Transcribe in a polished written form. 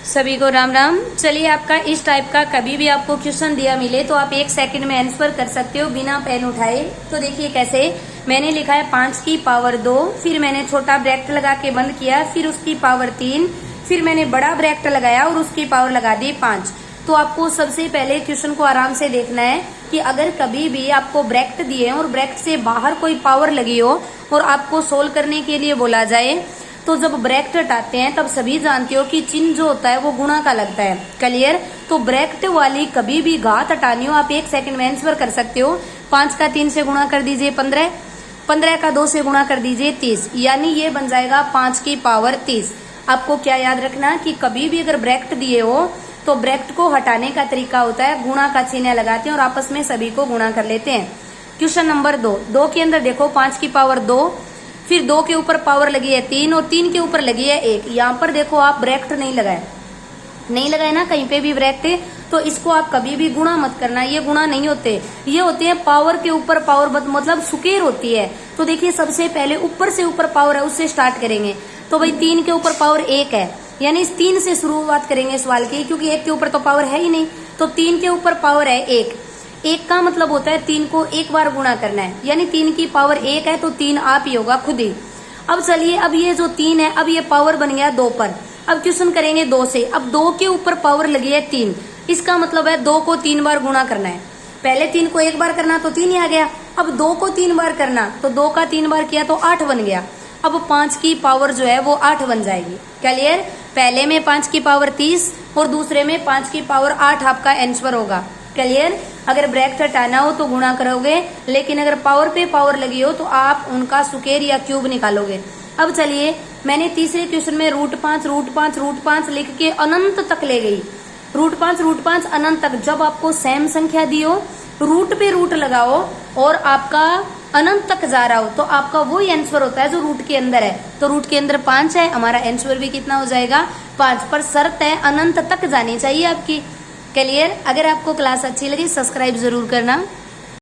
सभी को राम राम। चलिए, आपका इस टाइप का कभी भी आपको क्वेश्चन दिया मिले तो आप 1 सेकंड में आंसर कर सकते हो बिना पेन उठाए। तो देखिए कैसे, मैंने लिखा है 5 की पावर 2, फिर मैंने छोटा ब्रैकेट लगा के बंद किया, फिर उसकी पावर 3, फिर मैंने बड़ा ब्रैकेट लगाया और उसकी पावर लगा दी 5। तो आपको सबसे पहले क्वेश्चन को आराम से देखना है कि अगर कभी भी आपको ब्रैकेट दिए और ब्रैकेट से बाहर कोई पावर लगी हो और आपको सोल्व करने के लिए बोला जाए, तो जब ब्रैकेट हटाते हैं तब सभी जानते हो कि चिन्ह जो होता है वो गुणा का लगता है। क्लियर? तो ब्रैकेट वाली कभी भी घात हटानी हो आप 1 सेकंड में आंसर कर सकते हो। 5 का 3 से गुणा कर दीजिए 15, 15 का 2 से गुणा कर दीजिए 30, यानी ये बन जाएगा 5 की पावर 30। आपको क्या याद रखना कि कभी भी अगर ब्रैकेट दिए हो तो ब्रैकेट को हटाने का तरीका होता है गुणा का चिन्ह लगाते हैं और आपस में सभी को गुणा कर लेते हैं। क्वेश्चन नंबर 2 के अंदर देखो 5 की पावर 2, फिर 2 के ऊपर पावर लगी है 3 और 3 के ऊपर लगी है 1। यहाँ पर देखो आप ब्रैकेट नहीं लगाए ना कहीं पे भी ब्रैकेट, तो इसको आप कभी भी गुणा मत करना। ये गुणा नहीं होते, ये होते हैं पावर के ऊपर पावर, मतलब सुकेर होती है। तो देखिए सबसे पहले ऊपर से ऊपर पावर है उससे स्टार्ट करेंगे। तो भाई 3 के ऊपर पावर 1 है, यानी इस 3 से शुरुआत करेंगे सवाल की, क्योंकि 1 के ऊपर तो पावर है ही नहीं। तो 3 के ऊपर पावर है 1, 1 का मतलब होता है 3 को एक बार गुणा करना है, यानी 3 की पावर 1 है तो 3 आप ही होगा खुद ही। अब चलिए, अब ये जो 3 है, अब ये पावर बन गया 2 पर। अब क्वेश्चन करेंगे 2 से। अब 2 के ऊपर पावर लगी है 3, इसका मतलब है 2 को 3 बार गुणा करना है। पहले 3 को एक बार करना तो 3 ही आ गया, अब 2 को 3 बार करना तो 2 का 3 बार किया तो 8 बन गया। अब 5 की पावर जो है वो 8 बन जाएगी। क्लियर? पहले में 5 की पावर 30 और दूसरे में 5 की पावर 8 आपका आंसर होगा। क्लियर? अगर ब्रैकेट हटाना हो तो गुणा करोगे, लेकिन अगर पावर पे पावर लगी हो तो आप उनका स्क्वायर या क्यूब निकालोगे। अब चलिए, मैंने तीसरे क्वेश्चन में √5 लिख के अनंत तक ले गई। √5 अनंत तक। जब आपको सेम संख्या दी हो, रूट पे रूट लगाओ और आपका अनंत तक जा रहा हो तो आपका वही आंसर होता है जो रूट के अंदर है। तो रूट के अंदर 5 है, हमारा आंसर भी कितना हो जाएगा 5। पर शर्त है अनंत तक जानी चाहिए आपकी। क्लियर? अगर आपको क्लास अच्छी लगी सब्सक्राइब जरूर करना।